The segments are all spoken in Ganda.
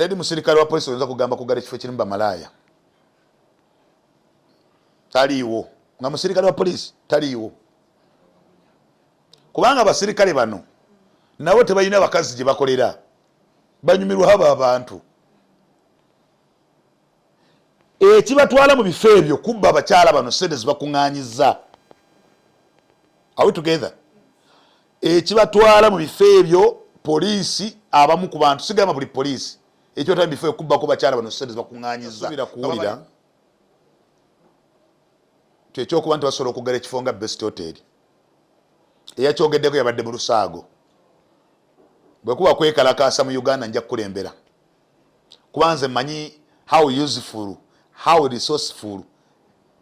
tedi musirikale wa polisi oyinza kugamba kugala ekifo ekirimu bamalaya taliiwo nga musirikale wa polisi taliiwo kubanga abasirikale bano nabo tebalina abakazi gye bakolera banyumirwa abo abantu ekibatwala mu bifo ebyo kubba abakyala bano sente zibakuŋŋaanyiza. Are we together? Ekibatwala mu bifo ebyo poliisi abamu ku bantu sigamba buli poliisi ekibatwala mu bifo ebyo kubbako bakyala bano sente zibakuŋŋaanyiza. Subira kuwulira kyekyokuba nti basobola okugala ekifo nga Best Hotel eyakyogeddeko yabadde mu Lusaago bwe kuba kwekalakaasa mu Uganda nja kukulembera kuba nze mmanyi how useful, how resourceful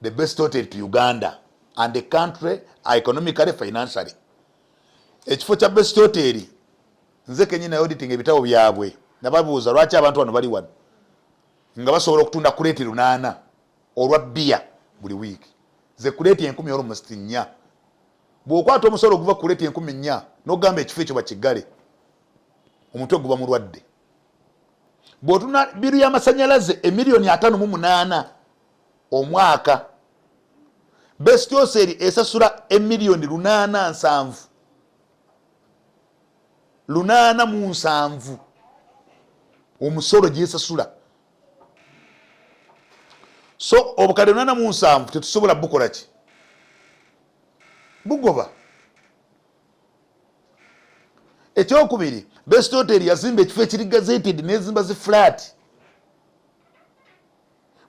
the Best Hotel to Uganda and the country economically, financially. Ekifo kya Best Hotel nze kenyina auditing ebitabo byabwe nababuuza lwaki abantu bano bali wano nga basobola okutunda kureti 8 olwa bia buli wiiki. Ze kureti 10 almost 4 bw'okwata omusolo okuva kureti 10 n'ogamba ekifo ekyo bakigale omutwe guba mulwadde. Bw'otuna biru y'amasannyalaze $5,800,000 omwaka Best Hotel esasula $8,700,000 omusolo gyesasula. So obukadde 8,700 tetusobola bukola ki bugoba. Ekyokubiri Best Hotel yazimba ekifo ekiri gazetted nezimba zi flat.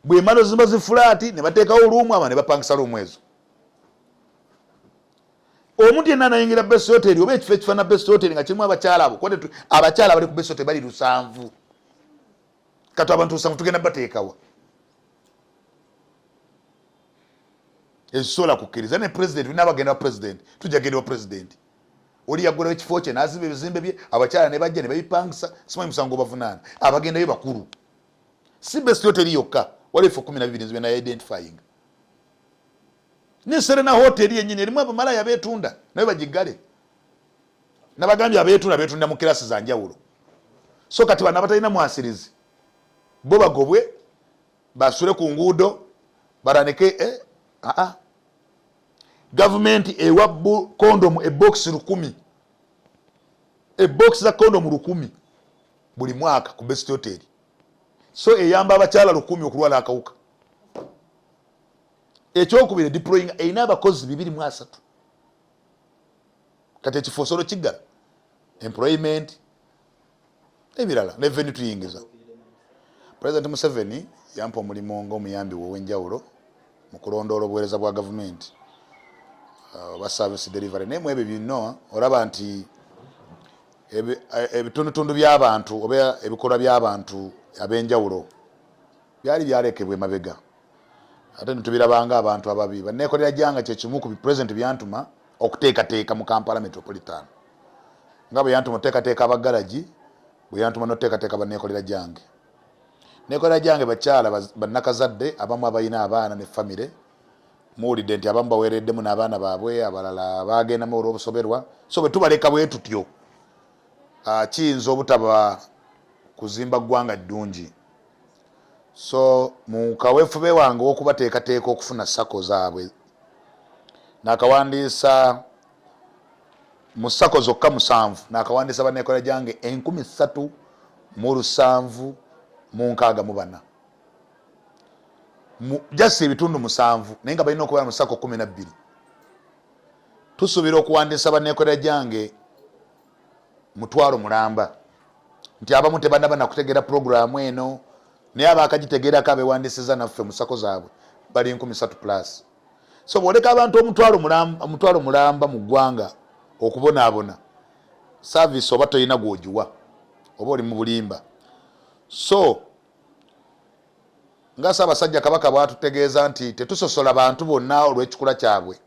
Bwemala zimba zi flat ne bateekawo oluumu aba ne bapangisa luumu ezo. Omuntu yenna anayingira Best Hotel oba ekifo ekifaana Best Hotel nga kirimu abakyala abo kwate abakyala bali ku Best Hotel bali 7 kati abantu 7 tugenda bateekawa ekisobola kukkiriza ne president n'abagenda wa president tujja genda wa president oli yaggulawo ekifo kye n'azimba ebizimbe bye abakyala ne bajja ne babipangisa simanyi musango bavunaana abagendayo bakulu si Best Hotel yokka wali efo 12 nzibe na identifying ne Serena Hotel yennyini erimu abamalaya beetunda naye bagigale nabagambye abeetunda beetunda mu kirasi za njawulo. So kati bano abatalina mwasirizi bo bagobwe basule ku nguudo baranike Government ewa condom box 1000 box za condom 1000 buli mwaka ku Best Hotel. So eyamba abakyala 1000 okulwala akawuka. Ekyokubiri deploying eina abakozi 203 kati ekifo solo kiggala employment ebirala revenue tuyingiza. President Museveni yampa omulimu ng'omuyambi w'enjawulo mu kulondoola obuweereza bwa gavumenti oba service delivery naye mu ebyo bino olaba nti ebitundutundu by'abantu oba ebikolwa by'abantu ab'enjawulo byali byalekebwa emabega ate netubirabanga abantu ababi. Banneekolera jjanga kye kimu ku president byantuma okuteekateeka mu Kampala Metropolitan nga bwe yantuma okuteekateeka abagalagi bwe yantuma n'okuteekateeka banneekolera jjange. Neekolera jjange bakyala bannakazadde abamu abalina abaana ne famire muwulidde nti abamu baweereddemu n'abaana baabwe abalala baagendamu olw'obusoberwa. So bwe tubaleka bwe tutyo kiyinza obutaba kuzimba ggwanga ddungi. So mu kaweefube wange w'okubateekateeka okufuna sako zaabwe n'akawandiisa mu sako zokka 7 n'akawandiisa banneekolera jjange 3,764 just ebitundu 7 naye nga balina okubeera mu sako 12. Tusuubira okuwandiisa banneekolera jjange 1,000 nti abamu tebanaba nakutegeera puroguramu eno naye abaakagitegeerako abeewandiisiza naffe mu sako zaabwe bali 3,000+. So bw'oleka abantu 1,000 mu ggwanga okubonaabona service oba toyina gw'ogiwa oba oli mu bulimba. So nga Ssaabasajja Kabaka bwatutegeeza nti tetusosola bantu bonna olw'ekikula kyabwe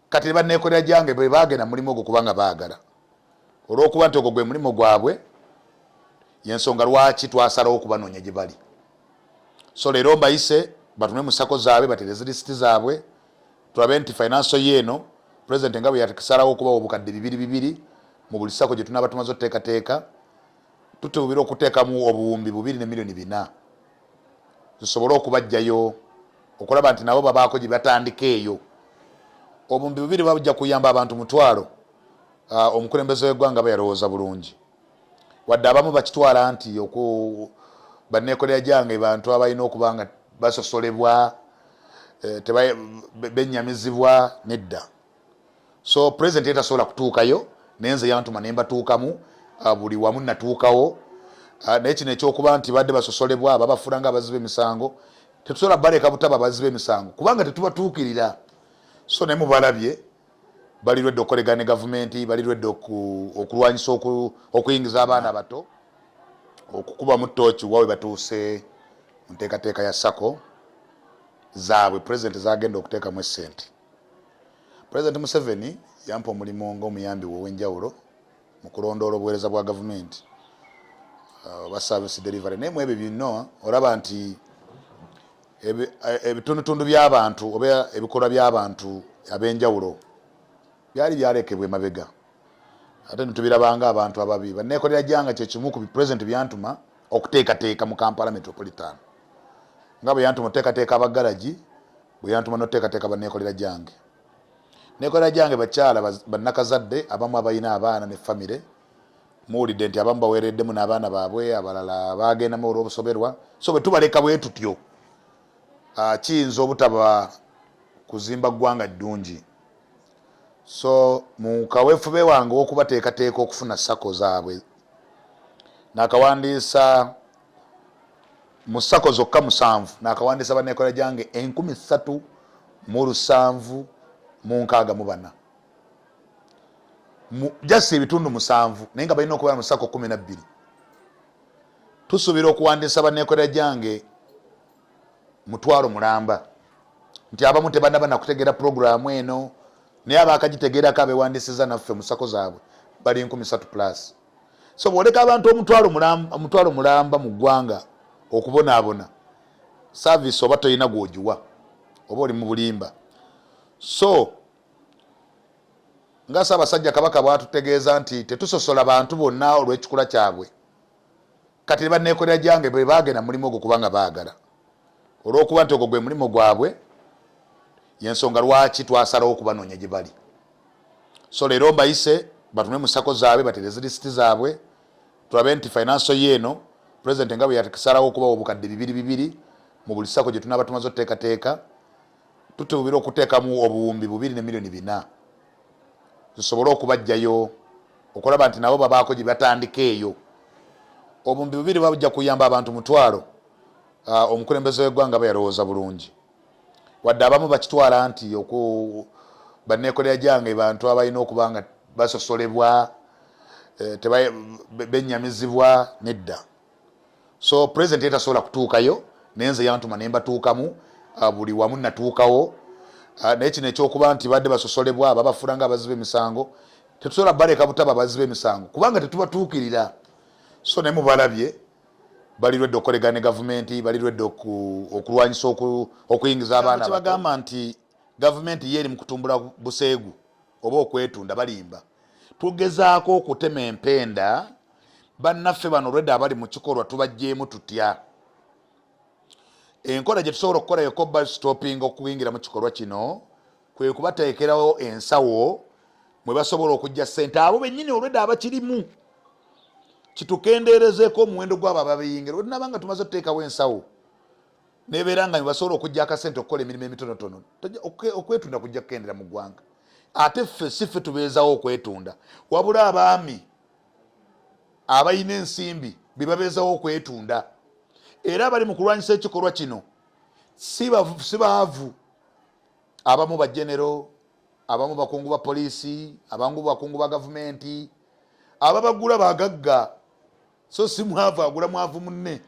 kati banneekolera jjange bwe baagenda mulimu ogwo kubanga baagala olw'okuba nti ogwo gwe mulimu gwabwe yensonga lwaki twasalawo okubanoonya gye bali. So leero mbayise batume mu sako zaabwe batereze lisiti zaabwe tulabe nti financial yeeno president nga bwe yatusalawo okubawa obukadde 2,200 mu buli sako gye tunaaba tumaze okuteekateeka tutuubira okuteekamu obuwumbi 2 ne milioni 4 tusobole okubajjayo okulaba nti nabo babaako gye batandika eyo. Obuwumbi 2 bajja kuyamba abantu 1,000. Omukulembeze w'eggwanga bayalowooza bulungi, wadde abamu bakitwala nti banneekolera gyange bantu abalina okuba nga basosolebwa, bennyamizibwa nedda. So president yetasobola kutuukayo naye nze yantuma ne mbatuukamu, buli wamu natuukawo. Naye kino ekyokuba nti badde basosolebwa babafuula nga abaziba emisango, tetusobola baleka butaba abaziba emisango kubanga tetubatuukirira. So naye mubalabye bali lwedde okukolegana ne gavumenti, bali lwedde okulwanyisa okuyingiza abaana abato, okukuba mu ttooki wawe batuuse mu nteekateeka ya sako zaabwe president zagenda okuteekamu essente. President Museveni yampa omulimu ng'omuyambi we ow'enjawulo mu kulondoola obuweereza bwa gavumenti oba service delivery. Naye mu ebyo bino olaba nti ebitundutundu by'abantu oba ebikolwa by'abantu ab'enjawulo byali byalekebwa emabega, ate netubirabanga abantu ababi. Banneekolera gyange kyekimu ku president byantuma okuteekateeka mu Kampala Metropolitan, nga bwe yantuma oteekateeka abagalagi, bwe yantuma n'oteekateeka banneekolera gyange. Neekolera gyange bakyala bannakazadde abamu abalina abaana ne famire, muwulidde nti abamu baweereddemu n'abaana baabwe, abalala bagendamu olw'obusoberwa. So bwe tubaleka bwe tutyo kiyinza obutaba kuzimba ggwanga ddungi. So mu kaweefube wange w'okubateekateeka okufuna sako zaabwe nakawandiisa mu sako zokka 7 nakawandiisa banneekolera gyange 3,764 jasi ebitundu 7 naye nga balina okubeera mu sako 12. Tusuubira okuwandiisa banneekolera gyange 1,000 mulamba nti abamu tebanaba nakutegeera puroguramu eno, naye abaakagitegeerako abeewandiisiza naffe mu sako zaabwe bali 3,000+. So bwoleka abantu 1,000 mulamba mu ggwanga okubonaabona service oba toyina gwogiwa oba oli mu bulimba. So nga Ssaabasajja Kabaka bwatutegeeza nti tetusosola bantu bonna olw'ekikula kyabwe, kati banneekolera gyange bwe baagenda mulimu ogwo kubanga baagala, olw'okuba nti ogwo gwe mulimu gwabwe yensonga lwaki twasalawo okubanoonya gye bali. So leero mbayise batume mu sako zaabwe batereze lisiti zaabwe, tulabe nti financial yeeno president nga bwe yatusalawo okubawa obukadde 2,200 mu buli sako gye tunaba tumaze oteekateeka, tutuubira okuteekamu obuwumbi 2 ne milioni 4 tusobole okubajjayo okulaba nti nabo babaako gye batandika eyo. Obuwumbi 2 bajja kuyamba abantu 1,000. Omukulembeze w'eggwanga bayalowooza bulungi, wadde abamu bakitwala nti banneekolera gyange bantu abalina okuba nga basosolebwa, bennyamizibwa nedda. So president yetasobola kutuukayo naye nze yantuma ne mbatuukamu, buli wamu natuukawo. Naye kino ekyokuba nti badde basosolebwa babafuula nga abaziba emisango, tetusobola baleka butaba abaziba emisango kubanga tetubatuukirira. So naye mubalabye bali lwedde okukolegana ne gavumenti, bali lwedde okulwanyisa okuyingiza abaana abato. Bagamba nti gavumenti ye eri mu kutumbula buseegu oba okwetunda, balimba. Tugezaako okutema empenda bannaffe bano olwedde abali mu kikolwa tubajjeemu tutya. Enkola gye tusobola okukola yokoba stopping okuyingira mu kikolwa kino kwe kubateekerawo ensawo mwe basobola okujja ssente abo bennyini olwedde abakirimu, kitukendeerezeeko omuwendo gwabo ababiyingira. Olunabanga tumaze otuteekawo ensawo nebeera nga basobola okujja akasente okukola emirimu emitonotono, okwetunda kujja kukendera mu ggwanga. Ate ffe si ffe tubeezawo okwetunda, wabula abaami abalina ensimbi be babeezawo okwetunda. Era bali mu kulwanyisa ekikolwa kino si baavu. Abamu bajenero, abamu bakungu ba poliisi, abamu bakungu ba gavumenti, ababagula bagagga. So si mwavu agula mwavu munne.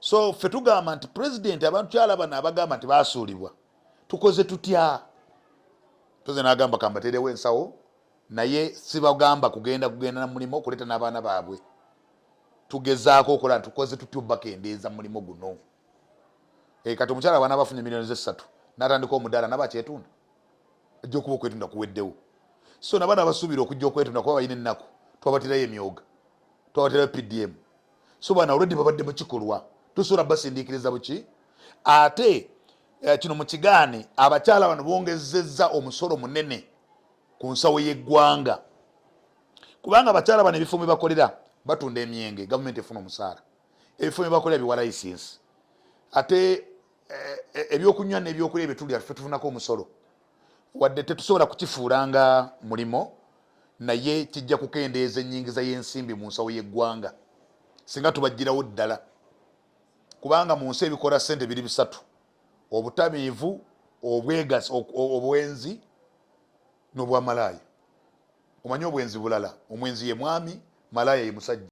So ffe tugamba nti president abantu kyalaba n'abagamba nti baasuulibwa tukoze tutya. Toze n'agamba kambaterewo ensawo, naye si bagamba kugenda na mulimo okuleeta n'abaana baabwe. Tugezaako okola tukoze tutyo bakendeeza mulimo guno. Kati omukyala abaana bafunye milioni 3 n'atandika omudaala nabakyetunda, ajja okuba okwetunda kuweddewo. So n'abaana basuubira okujja okwetunda kuba balina ennaku twabatirayo emyoga twawatera PDM so bana already babadde mu kikolwa tusobola basindikiriza buki ate kino mu kigaane abakyala bano bongezezza omusolo munene ku nsawo y'eggwanga kubanga abakyala bano ebifo mwe bakolera batunda emyenge gavumenti efuna omusaala ebifo mwe bakolera biwa license ate ebyokunywa n'ebyokulya ebitulya ffe tufunako omusolo wadde tetusobola kukifuulanga mulimo naye kijja kukendeeza ennyingiza y'ensimbi mu nsawo y'eggwanga singa tubagirawo ddala kubanga mu nsi ebikola ssente biri bisatu obutamiivu obwegasi obwenzi n'obwamalaaya omanyi obwenzi bulala omwenzi ye mwami malaaya ye musajja